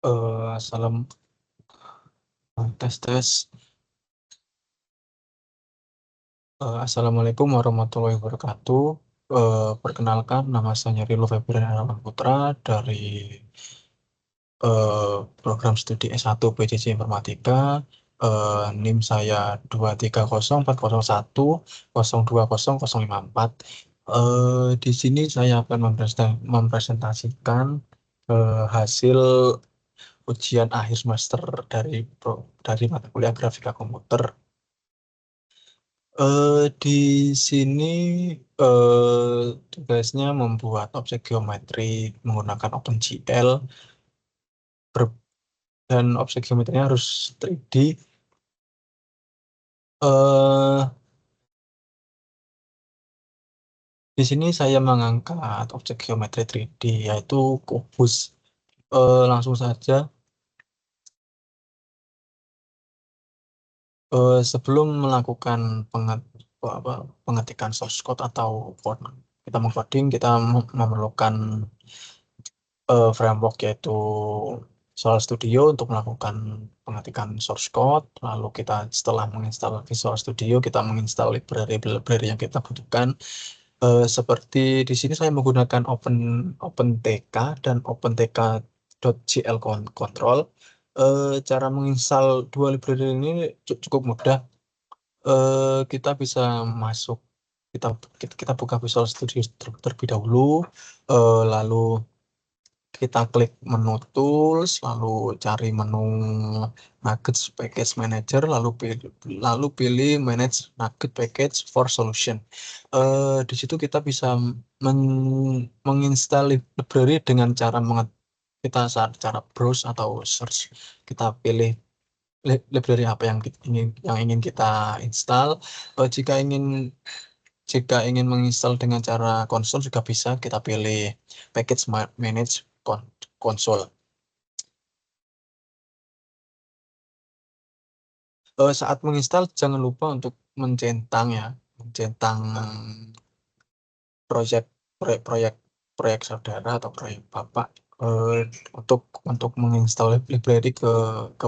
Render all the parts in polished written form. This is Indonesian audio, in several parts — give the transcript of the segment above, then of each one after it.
Salam tes tes. Assalamualaikum warahmatullahi wabarakatuh. Perkenalkan, nama saya Rilo Febrian Harapan Putra dari program studi S1 PJJ Informatika. NIM saya 230401054. Di sini saya akan mempresentasikan hasil ujian akhir semester dari mata kuliah grafika komputer. Di sini tugasnya membuat objek geometri menggunakan OpenGL ber- dan objek geometrinya harus 3D. Eh, di sini saya mengangkat objek geometri 3D yaitu kubus. Langsung saja. Sebelum melakukan pengetikan source code atau kita mengcoding, kita memerlukan framework yaitu Visual Studio untuk melakukan pengetikan source code. Lalu kita setelah menginstal Visual Studio, kita menginstal library yang kita butuhkan. Seperti di sini saya menggunakan OpenTK dan OpenTK.jl control. Cara menginstal dua library ini cukup mudah. Kita bisa masuk, kita kita buka Visual Studio terlebih dahulu, lalu kita klik menu tools, lalu cari menu Nuggets Package Manager, lalu pilih Manage Nugget Package for Solution. Di situ kita bisa menginstal library dengan kita saat cara browse atau search, kita pilih library apa yang ingin kita install. Eh, jika ingin jika ingin menginstal dengan cara konsol juga bisa, kita pilih package manage konsol. Saat menginstal jangan lupa untuk mencentang proyek proyek proyek proyek saudara atau proyek bapak, eh, untuk menginstal library ke ke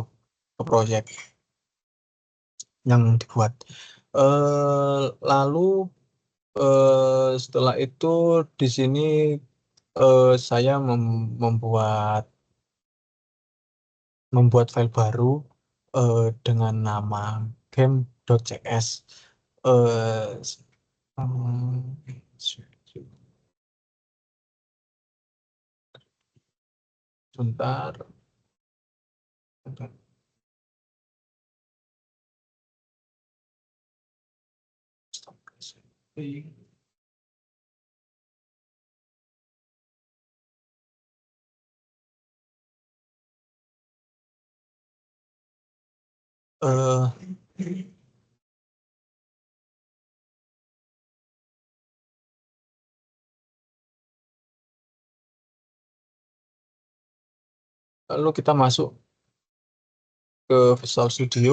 proyek yang dibuat. Lalu setelah itu di sini saya membuat file baru dengan nama game.cs. Eh, Sebentar. Stop. Eh, Lalu kita masuk ke Visual Studio.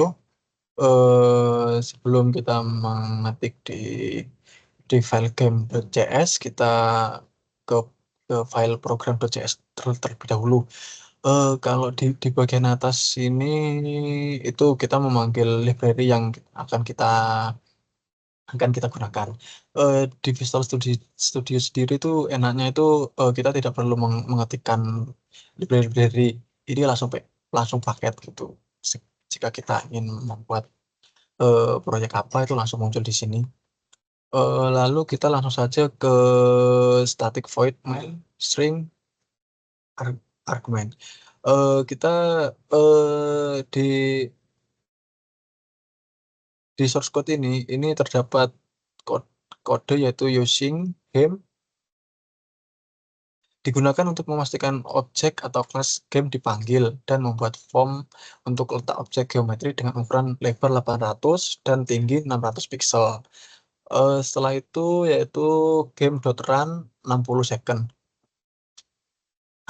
Sebelum kita mengetik di file game.cs, kita ke file program.cs terlebih dahulu. Kalau di bagian atas ini itu kita memanggil library yang akan kita gunakan. Di Visual Studio sendiri itu enaknya itu kita tidak perlu mengetikkan library ini, langsung paket gitu. Jika kita ingin membuat proyek apa, itu langsung muncul di sini. Lalu kita langsung saja ke static void main string argument. Kita di source code ini terdapat kode yaitu using game digunakan untuk memastikan objek atau kelas game dipanggil dan membuat form untuk letak objek geometri dengan ukuran lebar 800 dan tinggi 600 pixel. Setelah itu yaitu game.run 60 second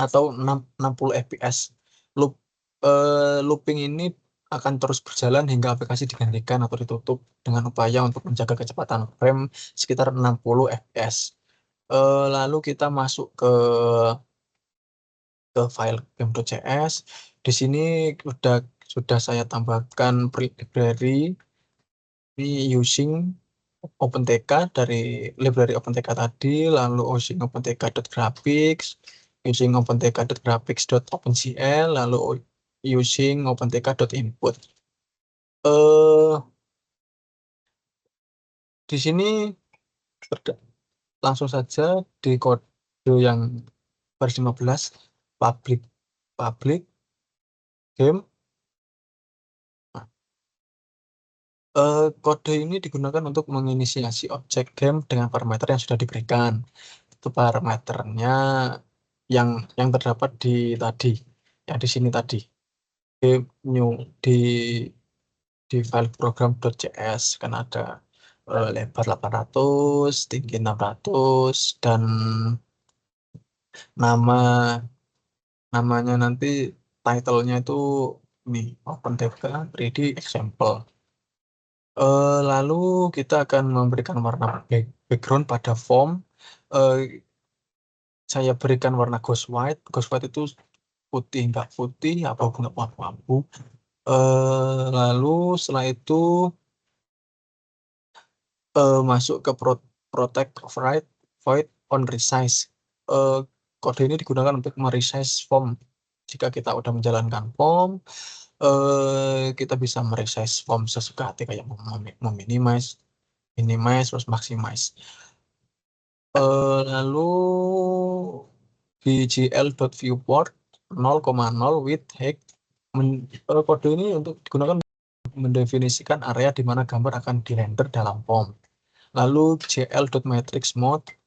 atau 60 fps. Looping ini akan terus berjalan hingga aplikasi digantikan atau ditutup dengan upaya untuk menjaga kecepatan frame sekitar 60 fps. Lalu kita masuk ke ke file game.js. Di sini sudah saya tambahkan library using OpenTK dari library OpenTK tadi, lalu using OpenTK.graphics, using OpenTK.graphics.OpenCL, lalu using OpenTK.input. Di sini langsung saja di kode yang versi 15 public game. Kode ini digunakan untuk menginisiasi objek game dengan parameter yang sudah diberikan. Itu parameternya yang terdapat yang di sini tadi. New di file program.js kan ada lebar 800, tinggi 600, dan namanya nanti title-nya itu nih OpenTK 3D example. Lalu kita akan memberikan warna background pada form. Saya berikan warna ghost white. Ghost white itu putih nggak putih, abu-abu nggak abu-abu. Lalu setelah itu masuk ke protect override void on resize. Kode ini digunakan untuk meresize form. Jika kita udah menjalankan form, kita bisa meresize form sesuka hati, kayak meminimize, minimize, terus maximize. Lalu bgl.viewport 0,0 with height. Kode ini untuk digunakan mendefinisikan area di mana gambar akan dirender dalam form. Lalu gl.matrixMode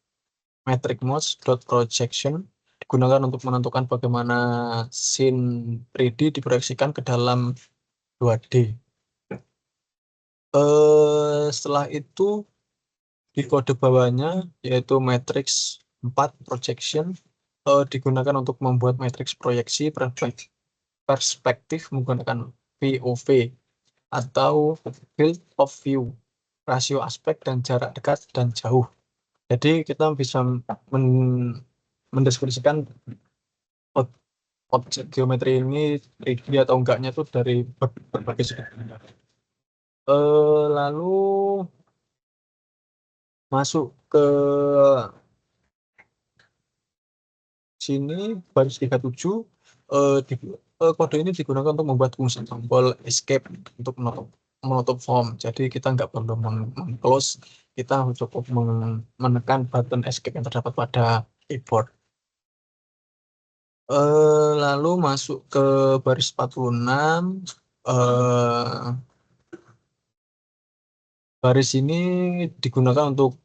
matrixmode.projection digunakan untuk menentukan bagaimana scene 3D diproyeksikan ke dalam 2D. Setelah itu di kode bawahnya yaitu matrix 4 projection digunakan untuk membuat matriks proyeksi perspektif menggunakan POV atau field of view, rasio aspek dan jarak dekat dan jauh. Jadi kita bisa mendeskripsikan objek geometri ini 3D atau enggaknya itu dari berbagai sudut pandang. Lalu masuk ke sini baris 37. Kode ini digunakan untuk membuat fungsi tombol escape untuk menutup form. Jadi kita nggak perlu close, kita cukup menekan button escape yang terdapat pada keyboard. Lalu masuk ke baris 46. Baris ini digunakan untuk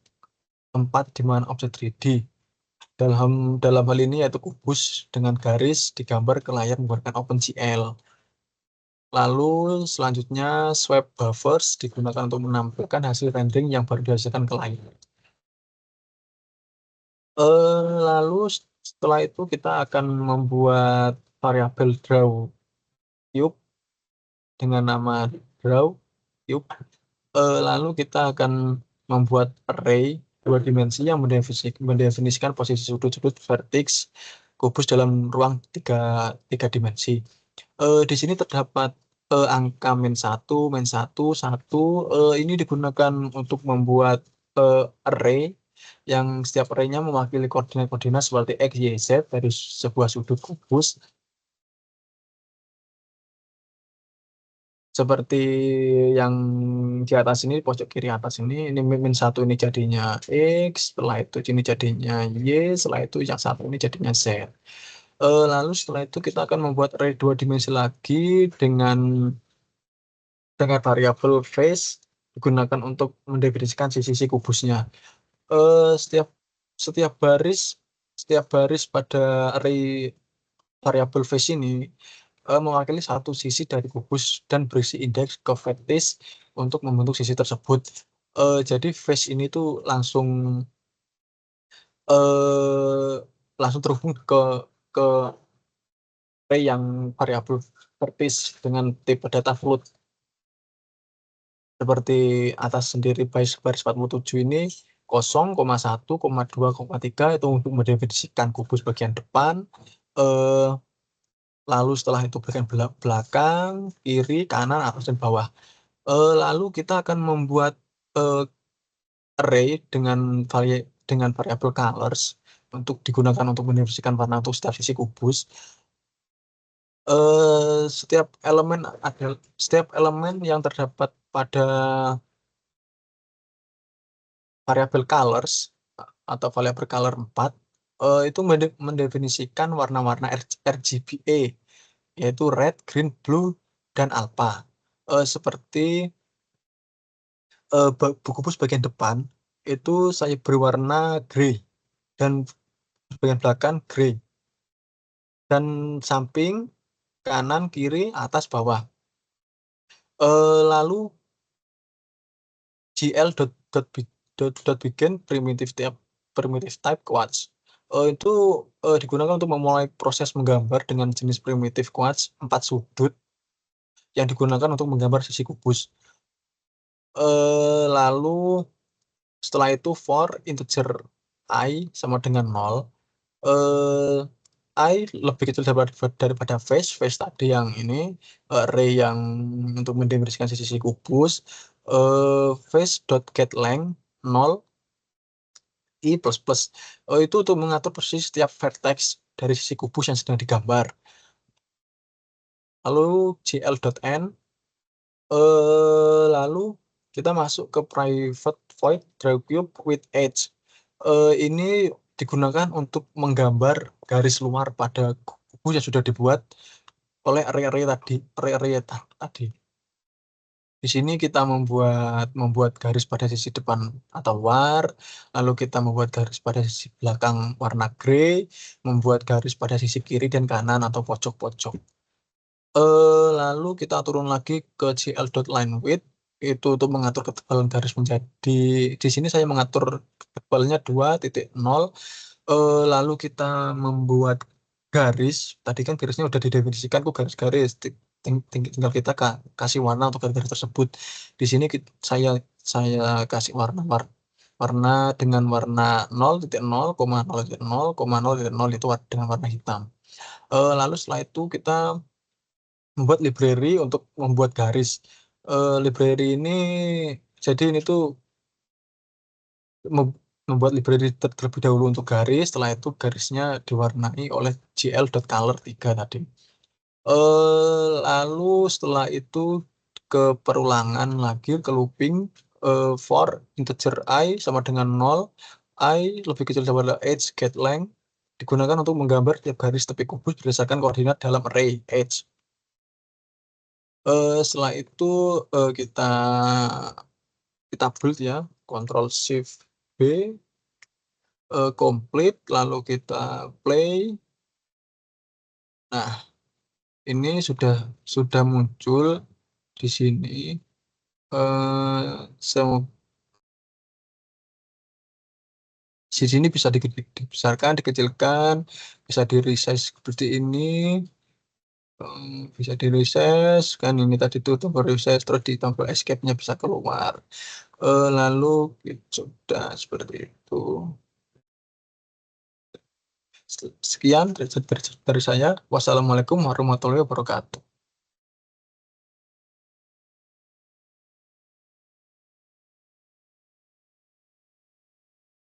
tempat di mana objek 3D. Dalam hal ini yaitu kubus dengan garis digambar ke layar menggunakan OpenCL. Lalu selanjutnya swipe buffers digunakan untuk menampilkan hasil rendering yang baru dihasilkan ke layar. Lalu setelah itu kita akan membuat variabel draw cube dengan nama draw cube. Lalu kita akan membuat array 2 dimensi yang mendefinisikan posisi sudut-sudut vertex kubus dalam ruang 3 dimensi. Di sini terdapat angka min1, min1, 1. Ini digunakan untuk membuat array yang setiap array-nya mewakili koordinat-koordinat seperti X, Y, Z dari sebuah sudut kubus. Seperti yang di atas ini, pojok kiri atas ini min1 ini jadinya X, setelah itu ini jadinya Y, setelah itu yang satu ini jadinya Z. Lalu setelah itu kita akan membuat array 2 dimensi lagi dengan variabel face digunakan untuk mendefinisikan sisi-sisi kubusnya. Setiap baris pada array variabel face ini mewakili satu sisi dari kubus dan berisi indeks ke vertex untuk membentuk sisi tersebut. Jadi face ini tuh langsung terhubung ke array yang variabel vertex dengan tipe data float. Seperti atas sendiri baris 47 ini 0,1, 2,3 itu untuk mendefinisikan kubus bagian depan, Lalu setelah itu bagian belakang, kiri, kanan, atas, dan bawah. Lalu kita akan membuat array dengan variabel colors untuk digunakan untuk mendefinisikan warna untuk setiap sisi kubus. Setiap elemen yang terdapat pada variabel colors atau variabel color 4 itu mendefinisikan warna-warna RGBA, yaitu red, green, blue, dan alpha. Seperti buku kubus bagian depan itu saya beri warna grey dan bagian belakang grey, dan samping, kanan, kiri, atas, bawah. Lalu gl.begin primitive type quartz itu digunakan untuk memulai proses menggambar dengan jenis primitif quartz 4 sudut yang digunakan untuk menggambar sisi kubus. Lalu setelah itu for integer I sama dengan 0, I lebih kecil daripada face tadi yang ini, array yang untuk mendefinisikan sisi kubus, face.getLength 0 I++, itu untuk mengatur persis setiap vertex dari sisi kubus yang sedang digambar. Lalu gl.n, lalu kita masuk ke private void drawCube with edge. Ini digunakan untuk menggambar garis luar pada kubus yang sudah dibuat oleh array tadi. Di sini kita membuat garis pada sisi depan atau luar, lalu kita membuat garis pada sisi belakang warna grey, membuat garis pada sisi kiri dan kanan atau pojok-pojok. Lalu kita turun lagi ke gl.linewidth, itu untuk mengatur ketebalan garis menjadi, di sini saya mengatur ketebalannya 2.0. Lalu kita membuat garis, tadi kan garisnya udah didefinisikan kok garis-garis, tinggal kita kasih warna untuk garis-garis tersebut. Di sini saya kasih warna dengan warna 0.0, 0.0, 0.0 itu dengan warna hitam. Lalu setelah itu kita membuat library untuk membuat garis. Library ini, jadi ini tuh membuat library terlebih dahulu untuk garis, setelah itu garisnya diwarnai oleh gl.color 3 tadi. Lalu setelah itu ke perulangan lagi, ke looping, for integer I sama dengan 0, I lebih kecil daripada edge get length, digunakan untuk menggambar tiap garis tepi kubus berdasarkan koordinat dalam array edge. Setelah itu kita build ya, Ctrl Shift B, complete, lalu kita play. Nah, ini sudah muncul di sini. Di sini bisa dibesarkan, dikecilkan, bisa di resize seperti ini, bisa di resize kan, ini tadi tuh tombol resize, terus di tombol escape-nya bisa keluar. Lalu sudah seperti itu. Sekian dari saya. Wassalamualaikum warahmatullahi wabarakatuh.